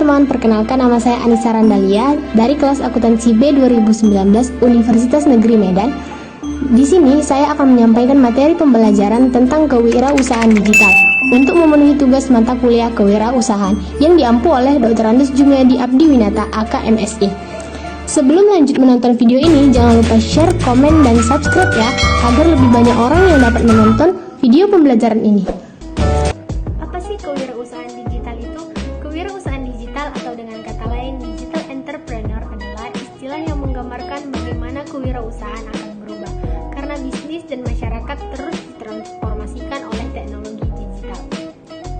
teman-teman, perkenalkan nama saya Anissa Randalia dari kelas akuntansi B 2019 Universitas Negeri Medan. Di sini saya akan menyampaikan materi pembelajaran tentang kewirausahaan digital untuk memenuhi tugas mata kuliah kewirausahaan yang diampu oleh Dr. Andes Jumiadi Abdi Winata AK MSI. Sebelum lanjut menonton video ini, jangan lupa share, komen, dan subscribe ya, agar lebih banyak orang yang dapat menonton video pembelajaran ini. Apa sih kewirausahaan digital itu? Kewirausahaan digital atau dengan kata lain digital entrepreneur adalah istilah yang menggambarkan bagaimana kewirausahaan akan berubah karena bisnis dan masyarakat terus ditransformasikan oleh teknologi digital.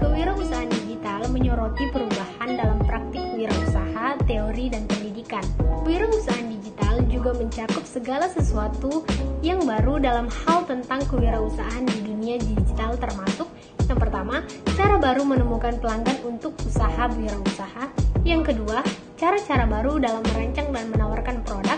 Kewirausahaan digital menyoroti perubahan dalam praktik wirausaha, teori, dan pendidikan. Kewirausahaan digital juga mencakup segala sesuatu yang baru dalam hal tentang kewirausahaan di dunia digital, termasuk yang pertama, cara baru menemukan pelanggan untuk usaha wirausaha. Yang kedua, cara-cara baru dalam merancang dan menawarkan produk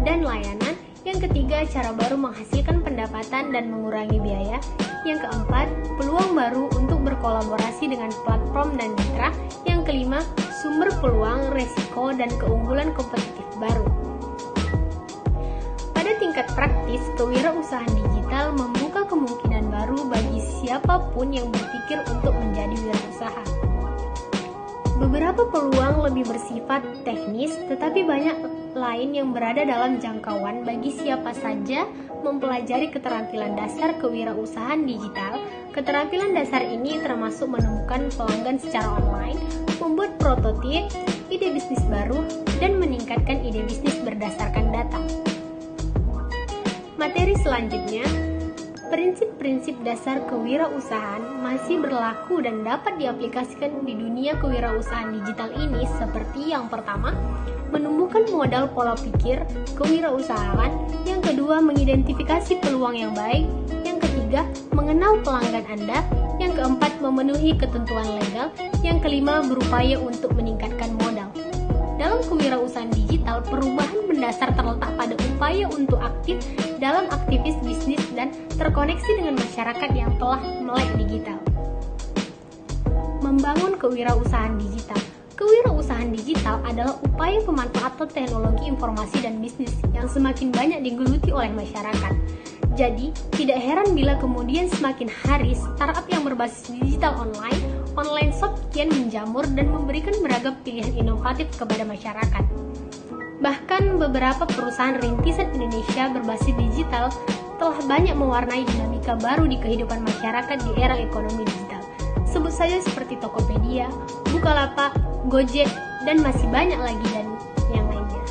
dan layanan. Yang ketiga, cara baru menghasilkan pendapatan dan mengurangi biaya. Yang keempat, peluang baru untuk berkolaborasi dengan platform dan mitra. Yang kelima, sumber peluang, resiko, dan keunggulan kompetitif baru. Pada tingkat praktis, kewirausahaan digital membuka kemungkinan baru bagi siapapun yang berpikir untuk menjadi wirausaha. Beberapa peluang lebih bersifat teknis, tetapi banyak lain yang berada dalam jangkauan bagi siapa saja mempelajari keterampilan dasar kewirausahaan digital. Keterampilan dasar ini termasuk menemukan pelanggan secara online, membuat prototip, ide bisnis baru, dan meningkatkan ide bisnis berdasarkan data. Materi selanjutnya, prinsip-prinsip dasar kewirausahaan masih berlaku dan dapat diaplikasikan di dunia kewirausahaan digital ini seperti yang pertama, menumbuhkan modal pola pikir kewirausahaan. Yang kedua, mengidentifikasi peluang yang baik. Yang ketiga, mengenal pelanggan Anda. Yang keempat, memenuhi ketentuan legal. Yang kelima, berupaya untuk meningkatkan modal. Dalam kewirausahaan digital, perubahan mendasar terletak pada upaya untuk aktif dalam aktivis bisnis dan terkoneksi dengan masyarakat yang telah melek digital. Membangun kewirausahaan digital. Kewirausahaan digital adalah upaya pemanfaatan teknologi informasi dan bisnis yang semakin banyak digeluti oleh masyarakat. Jadi, tidak heran bila kemudian semakin hari startup yang berbasis digital online shop kian menjamur dan memberikan beragam pilihan inovatif kepada masyarakat. Bahkan beberapa perusahaan rintisan Indonesia berbasis digital telah banyak mewarnai dinamika baru di kehidupan masyarakat di era ekonomi digital. Sebut saja seperti Tokopedia, Bukalapak, Gojek, dan masih banyak lagi dan yang lainnya.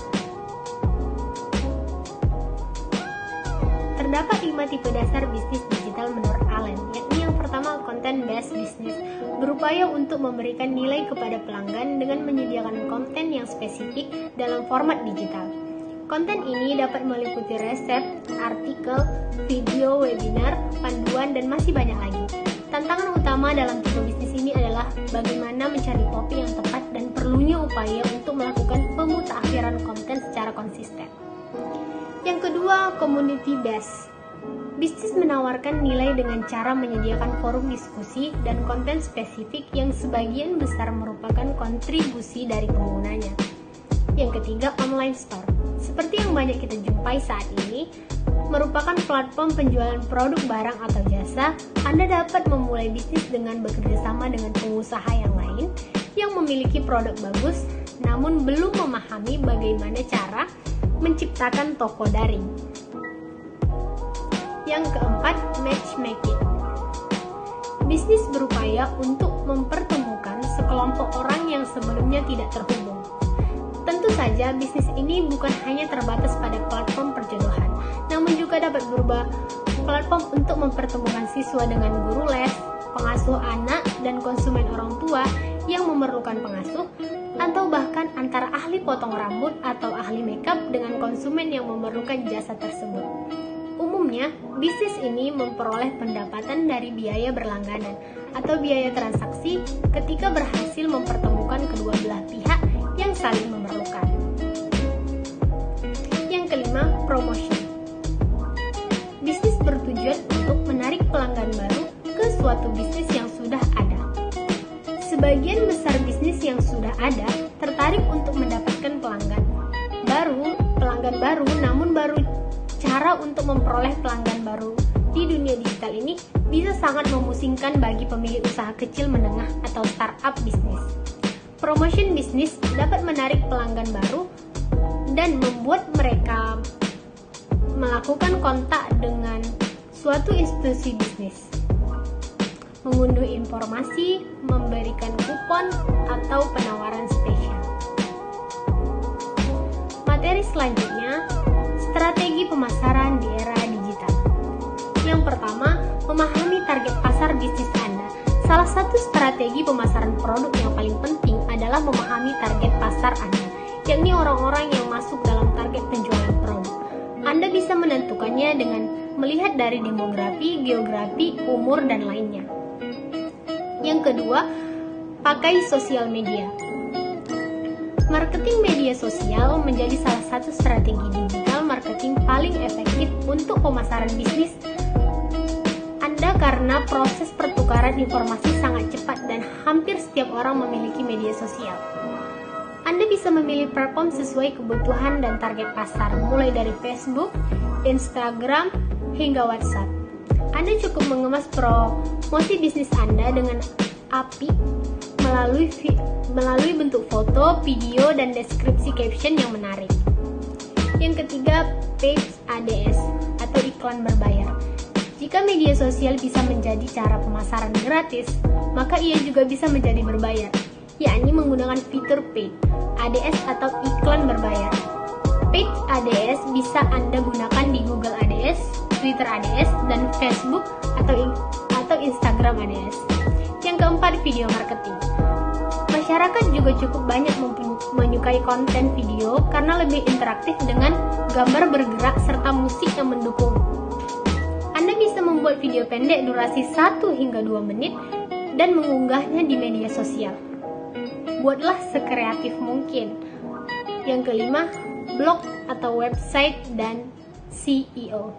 Terdapat 5 tipe dasar bisnis digital menurut Allen, yakni yang pertama, content-based business, berupaya untuk memberikan nilai kepada pelanggan dengan menyediakan konten yang spesifik dalam format digital. Konten ini dapat meliputi resep, artikel, video, webinar, panduan, dan masih banyak lagi. Tantangan utama dalam tipe bisnis ini adalah bagaimana mencari topik yang tepat dan perlunya upaya untuk melakukan pemutakhiran konten secara konsisten. Yang kedua, community based. Bisnis menawarkan nilai dengan cara menyediakan forum diskusi dan konten spesifik yang sebagian besar merupakan kontribusi dari penggunanya. Yang ketiga, online store. Seperti yang banyak kita jumpai saat ini, merupakan platform penjualan produk barang atau jasa. Anda dapat memulai bisnis dengan bekerjasama dengan pengusaha yang lain yang memiliki produk bagus, namun belum memahami bagaimana cara menciptakan toko daring. Yang keempat, matchmaking. Bisnis berupaya untuk mempertemukan sekelompok orang yang sebelumnya tidak terhubung. Tentu saja, bisnis ini bukan hanya terbatas pada platform perjodohan, namun juga dapat berubah platform untuk mempertemukan siswa dengan guru les, pengasuh anak, dan konsumen orang tua yang memerlukan pengasuh, atau bahkan antara ahli potong rambut atau ahli makeup dengan konsumen yang memerlukan jasa tersebut. Umumnya, bisnis ini memperoleh pendapatan dari biaya berlangganan atau biaya transaksi ketika berhasil mempertemukan kedua belah pihak yang saling memerlukan. Yang kelima, promotion. Bisnis bertujuan untuk menarik pelanggan baru ke suatu bisnis yang sudah ada. Sebagian besar bisnis yang sudah ada tertarik untuk mendapatkan pelanggan baru, namun baru cara untuk memperoleh pelanggan baru di dunia digital ini bisa sangat memusingkan bagi pemilik usaha kecil menengah atau startup bisnis. Promotion bisnis dapat menarik pelanggan baru dan membuat mereka melakukan kontak dengan suatu institusi bisnis, mengunduh informasi, memberikan kupon, atau penawaran spesial. Materi selanjutnya, strategi pemasaran di era digital. Yang pertama, memahami target pasar bisnis Anda. Salah satu strategi pemasaran produk yang paling penting adalah memahami target pasar Anda, yakni orang-orang yang masuk dalam target penjualan produk. Anda bisa menentukannya dengan melihat dari demografi, geografi, umur, dan lainnya. Yang kedua, pakai sosial media. Marketing media sosial menjadi salah satu strategi digital marketing paling efektif untuk pemasaran bisnis Anda karena proses pertukaran informasi sangat cepat dan hampir setiap orang memiliki media sosial. Anda bisa memilih platform sesuai kebutuhan dan target pasar, mulai dari Facebook, Instagram, hingga WhatsApp. Anda cukup mengemas promosi bisnis Anda dengan apik melalui bentuk foto, video, dan deskripsi caption yang menarik. Yang ketiga, paid ADS atau iklan berbayar. Jika media sosial bisa menjadi cara pemasaran gratis, maka ia juga bisa menjadi berbayar, yakni menggunakan fitur paid ADS atau iklan berbayar. Paid ADS bisa Anda gunakan di Google ADS, Twitter ADS, dan Facebook atau Instagram ADS. Yang keempat, video marketing. Masyarakat juga cukup banyak menyukai konten video karena lebih interaktif dengan gambar bergerak serta musik yang mendukung. Anda bisa membuat video pendek durasi 1 hingga 2 menit dan mengunggahnya di media sosial. Buatlah sekreatif mungkin. Yang kelima, blog atau website dan SEO.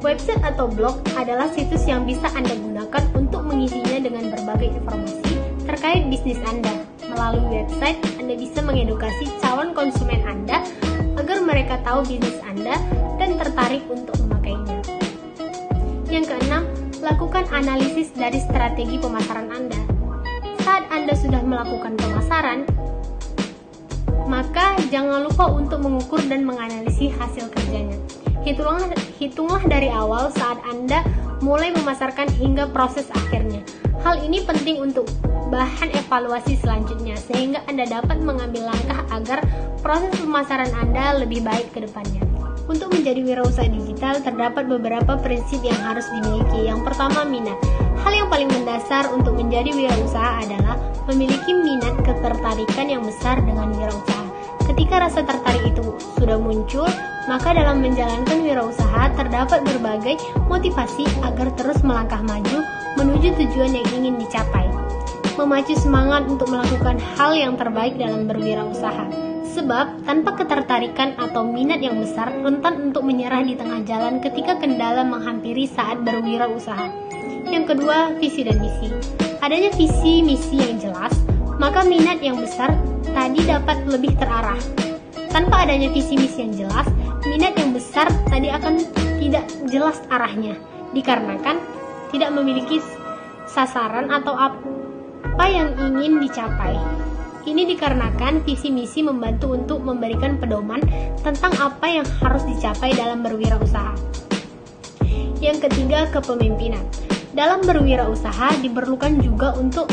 Website atau blog adalah situs yang bisa Anda gunakan untuk mengisinya dengan berbagai informasi terkait bisnis Anda. Melalui website, Anda bisa mengedukasi calon konsumen Anda agar mereka tahu bisnis Anda dan tertarik untuk memakainya. Yang keenam, lakukan analisis dari strategi pemasaran Anda. Saat Anda sudah melakukan pemasaran, maka jangan lupa untuk mengukur dan menganalisis hasil kerjanya. Hitunglah dari awal saat Anda mulai memasarkan hingga proses akhirnya. Hal ini penting untuk bahan evaluasi selanjutnya, sehingga Anda dapat mengambil langkah agar proses pemasaran Anda lebih baik ke depannya. Untuk menjadi wirausaha digital, terdapat beberapa prinsip yang harus dimiliki. Yang pertama, minat. Hal yang paling mendasar untuk menjadi wirausaha adalah memiliki minat ketertarikan yang besar dengan wirausaha. Ketika rasa tertarik itu sudah muncul, maka dalam menjalankan wirausaha terdapat berbagai motivasi agar terus melangkah maju menuju tujuan yang ingin dicapai. Memacu semangat untuk melakukan hal yang terbaik dalam berwirausaha. Sebab, tanpa ketertarikan atau minat yang besar, rentan untuk menyerah di tengah jalan ketika kendala menghampiri saat berwirausaha. Yang kedua, visi dan misi. Adanya visi misi yang jelas, maka minat yang besar tadi dapat lebih terarah. Tanpa adanya visi misi yang jelas, minat yang besar tadi akan tidak jelas arahnya, dikarenakan tidak memiliki sasaran atau apa yang ingin dicapai. Ini dikarenakan visi misi membantu untuk memberikan pedoman tentang apa yang harus dicapai dalam berwirausaha. Yang ketiga, kepemimpinan. Dalam berwirausaha diperlukan juga untuk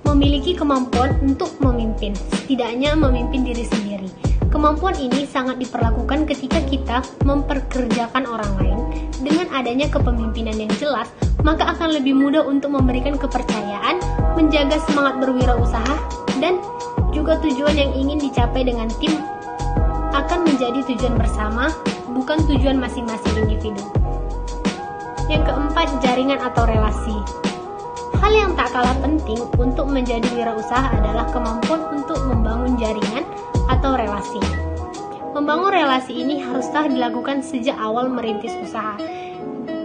memiliki kemampuan untuk memimpin, setidaknya memimpin diri sendiri. Kemampuan ini sangat diperlakukan ketika kita memperkerjakan orang lain. Dengan adanya kepemimpinan yang jelas, maka akan lebih mudah untuk memberikan kepercayaan, menjaga semangat berwirausaha, dan juga tujuan yang ingin dicapai dengan tim akan menjadi tujuan bersama, bukan tujuan masing-masing individu. Yang keempat, jaringan atau relasi. Hal yang tak kalah penting untuk menjadi wirausaha adalah kemampuan untuk membangun jaringan atau relasi. Membangun relasi ini haruslah dilakukan sejak awal merintis usaha.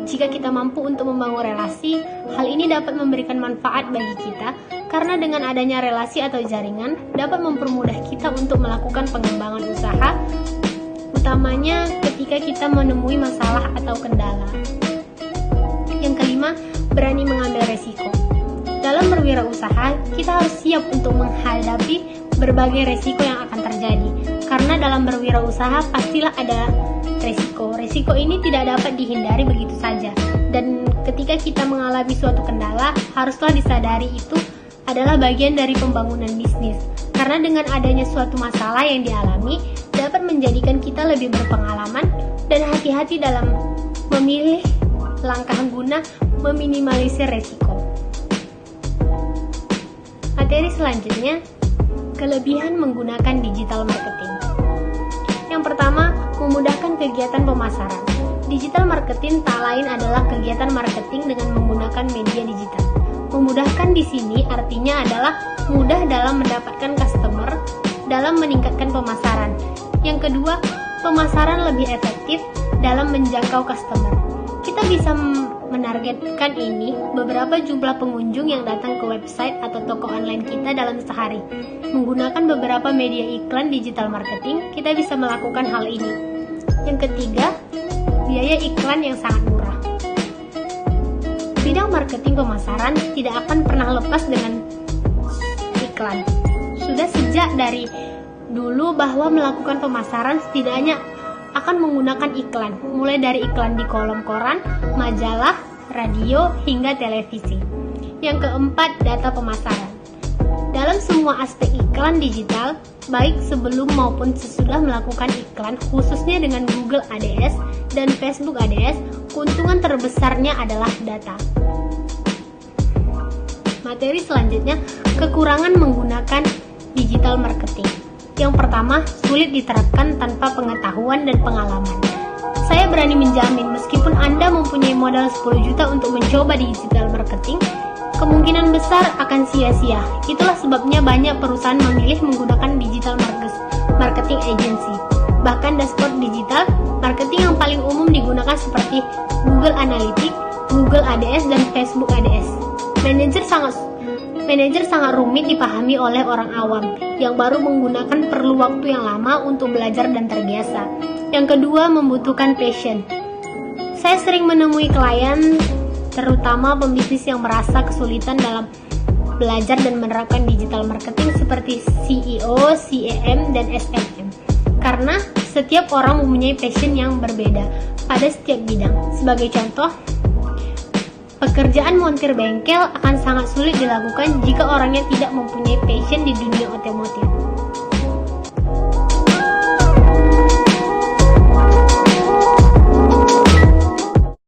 Jika kita mampu untuk membangun relasi, hal ini dapat memberikan manfaat bagi kita karena dengan adanya relasi atau jaringan dapat mempermudah kita untuk melakukan pengembangan usaha, utamanya ketika kita menemui masalah atau kendala. Yang kelima, berani mengambil resiko. Dalam berwirausaha, kita harus siap untuk menghadapi berbagai resiko yang akan terjadi. Karena dalam berwirausaha pastilah ada resiko. Resiko ini tidak dapat dihindari begitu saja. Dan ketika kita mengalami suatu kendala, haruslah disadari itu adalah bagian dari pembangunan bisnis. Karena dengan adanya suatu masalah yang dialami, dapat menjadikan kita lebih berpengalaman dan hati-hati dalam memilih langkah guna meminimalisir resiko. Materi selanjutnya, kelebihan menggunakan digital marketing. Yang pertama, memudahkan kegiatan pemasaran. Digital marketing tak lain adalah kegiatan marketing dengan menggunakan media digital. Memudahkan di sini artinya adalah mudah dalam mendapatkan customer, dalam meningkatkan pemasaran. Yang kedua, pemasaran lebih efektif dalam menjangkau customer. Kita bisa menargetkan ini beberapa jumlah pengunjung yang datang ke website atau toko online kita dalam sehari. Menggunakan beberapa media iklan digital marketing, kita bisa melakukan hal ini. Yang ketiga, biaya iklan yang sangat murah. Bidang marketing pemasaran tidak akan pernah lepas dengan iklan. Sudah sejak dari dulu bahwa melakukan pemasaran setidaknya akan menggunakan iklan, mulai dari iklan di kolom koran, majalah, radio, hingga televisi. Yang keempat, data pemasaran. Dalam semua aspek iklan digital, baik sebelum maupun sesudah melakukan iklan, khususnya dengan Google ADS dan Facebook ADS, keuntungan terbesarnya adalah data. Materi selanjutnya, kekurangan menggunakan digital marketing. Yang pertama, sulit diterapkan tanpa pengetahuan dan pengalaman. Saya berani menjamin meskipun Anda mempunyai modal 10 juta untuk mencoba digital marketing, kemungkinan besar akan sia-sia. Itulah sebabnya banyak perusahaan memilih menggunakan digital marketing agency. Bahkan dashboard digital marketing yang paling umum digunakan seperti Google Analytics, Google ADS, dan Facebook ADS. Manajer sangat rumit dipahami oleh orang awam yang baru menggunakan, perlu waktu yang lama untuk belajar dan terbiasa. Yang kedua, membutuhkan passion. Saya sering menemui klien, terutama pembisnis yang merasa kesulitan dalam belajar dan menerapkan digital marketing seperti CEO, CEM, dan SMM. Karena setiap orang mempunyai passion yang berbeda pada setiap bidang. Sebagai contoh, pekerjaan montir bengkel akan sangat sulit dilakukan jika orangnya tidak mempunyai passion di dunia otomotif.